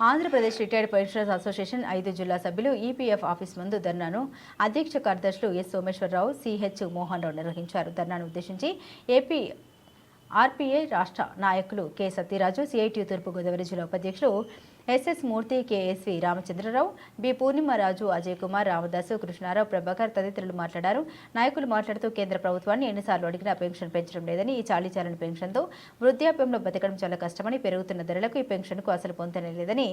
Andhra Pradesh retired pensioners association 5 జిల్లా సభ్యులు EPF office ముందు ధర్నాను అధ్యక్ష కార్యదర్శులు ఎస్ సోమేశ్వరరావు, సిహెచ్ మోహన్ రావు నిర్వహించారు. ధర్నాను ఉద్దేశించి ఏపీ ఆర్పీఐ రాష్ట్ర నాయకులు కె సత్యరాజు, సిఐటియు తూర్పుగోదావరి జిల్లా ఉపాధ్యక్షులు ఎస్ఎస్ మూర్తి, కేఎస్వి రామచంద్రరావు, బి పూర్ణిమరాజు, అజయ్ కుమార్, రామదాసు, కృష్ణారావు, ప్రభాకర్ తదితరులు మాట్లాడారు. నాయకులు మాట్లాడుతూ కేంద్ర ప్రభుత్వాన్ని ఎన్నిసార్లు అడిగినా పెన్షన్ పెంచడం లేదని, ఈ చాలీచాలని పెన్షన్తో వృద్ధాప్యంలో బతకడం చాలా కష్టమని, పెరుగుతున్న ధరలకు ఈ పెన్షన్కు అసలు పొందనే లేదని,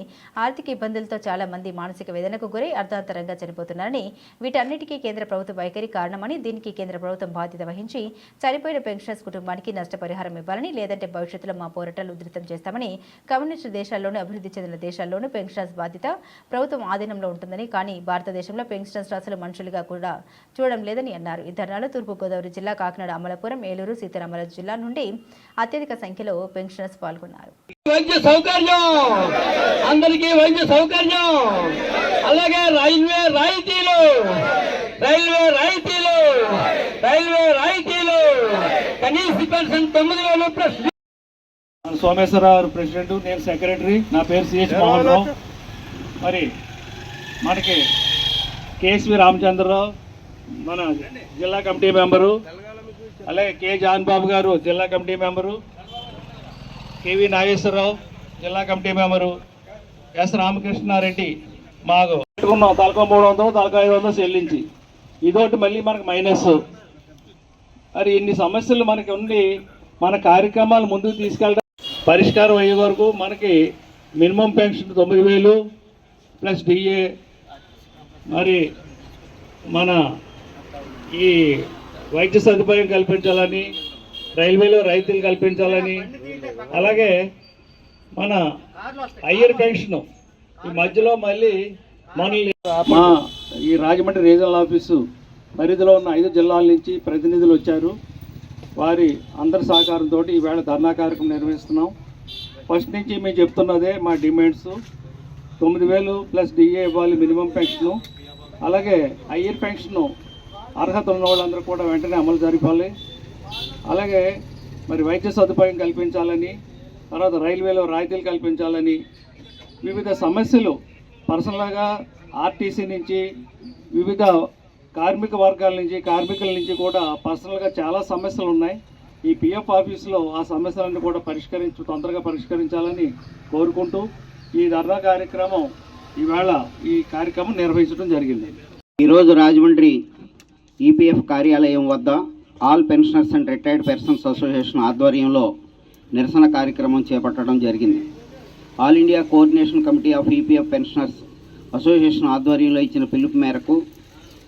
ఆర్థిక ఇబ్బందులతో చాలా మంది మానసిక వేదనకు గురై అర్ధాంతరంగా చనిపోతున్నారని, వీటన్నిటికీ కేంద్ర ప్రభుత్వ వైఖరి కారణమని, దీనికి కేంద్ర ప్రభుత్వం బాధ్యత వహించి చనిపోయిన పెన్షనర్స్ కుటుంబానికి నష్టపరిహారం ఇవ్వాలని, లేదంటే భవిష్యత్తులో మా పోరాటాలు ఉధృతం చేస్తామని, కమ్యూనిస్టు దేశాల్లోనూ అభివృద్ధి చెందిన దేశాల్లోనూ పెన్షనర్స్ బాధ్యత ప్రభుత్వం ఆధీనంలో ఉంటుందని, కానీ భారతదేశంలో పెన్షనర్స్ అసలు మనుషులుగా కూడా చూడడం లేదని అన్నారు. ఈ ధర్నాలో తూర్పుగోదావరి జిల్లా, కాకినాడ, అమలాపురం, ఏలూరు, సీతారామరాజు జిల్లా నుండి అత్యధిక సంఖ్యలో పెన్షనర్స్ పాల్గొన్నారు. అలాగే రైల్వే రాయితీలు కనీస పెన్షన్ 9,000 సోమేశ్వరరావు ప్రెసిడెంట్, నేను సెక్రటరీ, నా పేరు సిహెచ్ మోహన్ రావు. మరి మనకి కేఎస్వి రామచంద్రరావు మన జిల్లా కమిటీ మెంబరు, అలాగే కె జాన్ బాబు గారు జిల్లా కమిటీ మెంబరు, కేవి నాగేశ్వరరావు జిల్లా కమిటీ మెంబరు, ఎస్ రామకృష్ణారెడ్డి మాకు పెట్టుకున్నాం. తలకో 300, తలకో 500 చెల్లించి, ఇదోటి మళ్ళీ మనకు మైనస్. మరి ఇన్ని సమస్యలు మనకి ఉండి మన కార్యక్రమాలు ముందుకు తీసుకెళ్ళడం పరిష్కారం అయ్యే వరకు మనకి మినిమం పెన్షన్ 9,000 ప్లస్ డిఏ, మరి మన ఈ వైద్య సదుపాయం కల్పించాలని, రైల్వేలో రైతులు కల్పించాలని, అలాగే మన హయ్యర్ పెన్షన్ ఈ మధ్యలో మళ్ళీ మనల్ని మా ఈ రాజమండ్రి రీజనల్ ఆఫీసు పరిధిలో ఉన్న 5 జిల్లాల నుంచి ప్రతినిధులు వచ్చారు. వారి అందరి సహకారంతో ఈవేళ ధర్నా కార్యక్రమం నిర్వహిస్తున్నాం. ఫస్ట్ నుంచి మేము చెప్తున్నదే మా డిమాండ్స్. 9,000 ప్లస్ డిఏ ఇవ్వాలి మినిమం పెన్షను, అలాగే హయ్యర్ పెన్షను అర్హత ఉన్న వాళ్ళందరూ కూడా వెంటనే అమలు జరపాలి. అలాగే మరి వైద్య సదుపాయం కల్పించాలని, తర్వాత రైల్వేలో రాయితీలు కల్పించాలని, వివిధ సమస్యలు పర్సనల్గా ఆర్టీసీ నుంచి, వివిధ కార్మిక వర్గాల నుంచి, కార్మికుల నుంచి కూడా పర్సనల్గా చాలా సమస్యలు ఉన్నాయి. ఈ పిఎఫ్ ఆఫీసులో ఆ సమస్యలన్నీ కూడా తొందరగా పరిష్కరించాలని కోరుకుంటూ ఈ ధర్నా కార్యక్రమం ఈవేళ ఈ కార్యక్రమం నిర్వహించడం జరిగింది. ఈరోజు రాజమండ్రి ఈపీఎఫ్ కార్యాలయం వద్ద all pensioners and retired persons association ఆధ్వర్యంలో నిరసన కార్యక్రమం చేపట్టడం జరిగింది. All India coordination committee of EPF pensioners association ఆధ్వర్యంలో ఇచ్చిన పిలుపు మేరకు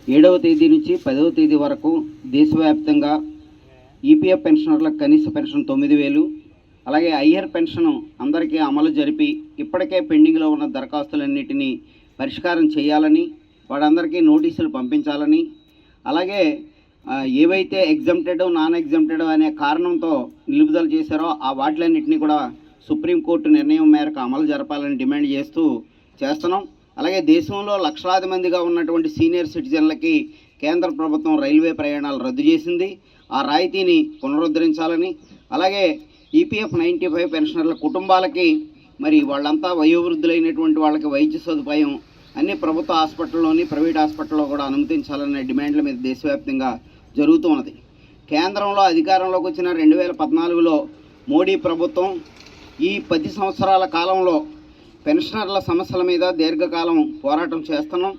7వ తేదీ నుంచి 10వ తేదీ వరకు దేశవ్యాప్తంగా ఈపీఎఫ్ పెన్షనర్లకు కనీస పెన్షన్ 9,000, అలాగే హయ్యర్ పెన్షన్ అందరికీ అమలు జరిపి ఇప్పటికే పెండింగ్లో ఉన్న దరఖాస్తులన్నిటినీ పరిష్కారం చేయాలని, వాడందరికీ నోటీసులు పంపించాలని, అలాగే ఏవైతే ఎగ్జంప్టెడ్, నాన్ ఎగ్జంప్టెడ్ అనే కారణంతో నిలుపుదల చేశారో ఆ వాటిలన్నింటినీ కూడా సుప్రీంకోర్టు నిర్ణయం మేరకు అమలు జరపాలని డిమాండ్ చేస్తున్నాం. అలాగే దేశంలో లక్షలాది మందిగా ఉన్నటువంటి సీనియర్ సిటిజన్లకి కేంద్ర ప్రభుత్వం రైల్వే ప్రయాణాలు రద్దు చేసింది. ఆ రాయితీని పునరుద్ధరించాలని, అలాగే ఈపీఎఫ్ 95 పెన్షనర్ల కుటుంబాలకి మరి వాళ్ళంతా వయోవృద్ధులైనటువంటి వాళ్ళకి వైద్య సదుపాయం అన్ని ప్రభుత్వ హాస్పిటల్లోని, ప్రైవేట్ హాస్పిటల్లో కూడా అనుమతించాలనే డిమాండ్ల మీద దేశవ్యాప్తంగా జరుగుతున్నది. కేంద్రంలో అధికారంలోకి వచ్చిన 2014లో మోడీ ప్రభుత్వం ఈ 10 సంవత్సరాల కాలంలో పెన్షనర్ల సమస్యల మీద దీర్ఘకాలం పోరాటం చేస్తున్నాం.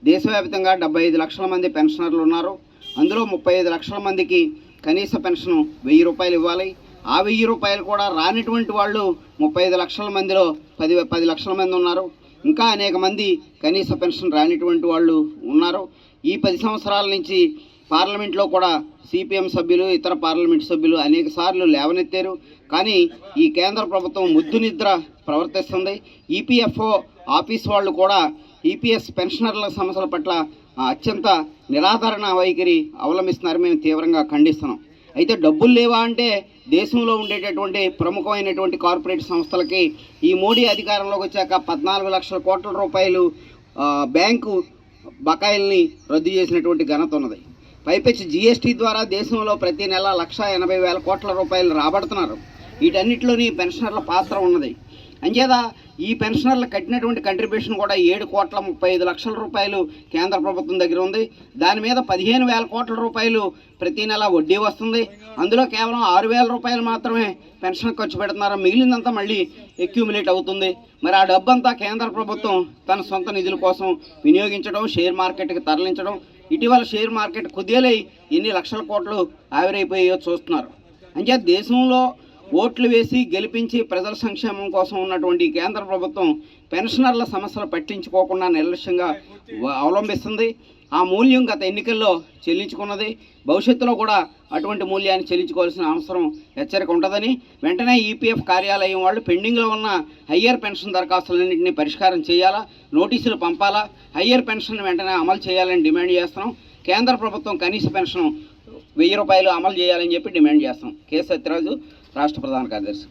దేశవ్యాప్తంగా 75 లక్షల మంది పెన్షనర్లు ఉన్నారు. అందులో 35 లక్షల మందికి కనీస పెన్షన్ 1,000 రూపాయలు ఇవ్వాలి. ఆ 1,000 రూపాయలు కూడా రానిటువంటి వాళ్ళు 35 లక్షల మందిలో 10 లక్షల మంది ఉన్నారు. ఇంకా అనేక మంది కనీస పెన్షన్ రానిటువంటి వాళ్ళు ఉన్నారు. ఈ 10 సంవత్సరాల నుంచి పార్లమెంట్లో కూడా సిపిఎం సభ్యులు, ఇతర పార్లమెంట్ సభ్యులు అనేక సార్లు లేవనెత్తారు. కానీ ఈ కేంద్ర ప్రభుత్వం ముద్దు నిద్ర ప్రవర్తిస్తుంది. ఈపీఎఫ్ఓ ఆఫీస్ వాళ్ళు కూడా ఈపీఎస్ పెన్షనర్ల సమస్యల పట్ల అత్యంత నిరాదరణ వైఖరి అవలంబిస్తున్నారు. మేము తీవ్రంగా ఖండిస్తున్నాం. అయితే డబ్బులు లేవా అంటే దేశంలో ఉండేటటువంటి ప్రముఖమైనటువంటి కార్పొరేట్ సంస్థలకి ఈ మోడీ అధికారంలోకి వచ్చాక 14 లక్షల కోట్ల రూపాయలు బ్యాంకు బకాయిల్ని రద్దు చేసినటువంటి ఘనత ఉన్నది. పైపెచ్చి జీఎస్టీ ద్వారా దేశంలో ప్రతి నెల 1,80,000 కోట్ల రూపాయలు రాబడుతున్నారు. వీటన్నిటిలోని పెన్షనర్ల పాత్ర ఉన్నది. అంచేత ఈ పెన్షనర్లు కట్టినటువంటి కంట్రిబ్యూషన్ కూడా 7,35,00,000 రూపాయలు కేంద్ర ప్రభుత్వం దగ్గర ఉంది. దాని మీద 15,000 కోట్ల రూపాయలు ప్రతి నెల వడ్డీ వస్తుంది. అందులో కేవలం 6,000 రూపాయలు మాత్రమే పెన్షన్ ఖర్చు పెడుతున్నారు. మిగిలినంతా మళ్ళీ అక్యూములేట్ అవుతుంది. మరి ఆ డబ్బంతా కేంద్ర ప్రభుత్వం తన సొంత నిధుల కోసం వినియోగించడం, షేర్ మార్కెట్కి తరలించడం, ఇటీవల షేర్ మార్కెట్ కుదేలై ఎన్ని లక్షల కోట్లు ఆవిరైపోయాయో చూస్తున్నారు. అంచేత దేశంలో ఓట్లు వేసి గెలిపించి ప్రజల సంక్షేమం కోసం ఉన్నటువంటి కేంద్ర ప్రభుత్వం పెన్షనర్ల సమస్యలు పట్టించుకోకుండా నిర్లక్ష్యంగా అవలంబిస్తుంది. ఆ మూల్యం గత ఎన్నికల్లో చెల్లించుకున్నది. భవిష్యత్తులో కూడా అటువంటి మూల్యాన్ని చెల్లించుకోవాల్సిన అవసరం హెచ్చరిక ఉంటుందని వెంటనే ఈపీఎఫ్ కార్యాలయం వాళ్ళు పెండింగ్లో ఉన్న హయ్యర్ పెన్షన్ దరఖాస్తులన్నింటినీ పరిష్కారం చేయాలా, నోటీసులు పంపాలా, హయ్యర్ పెన్షన్ వెంటనే అమలు చేయాలని డిమాండ్ చేస్తున్నాం. కేంద్ర ప్రభుత్వం కనీస పెన్షన్ 1,000 రూపాయలు అమలు చేయాలని చెప్పి డిమాండ్ చేస్తాం. కె సత్యరాజు, రాష్ట్ర ప్రధాన కార్యదర్శి.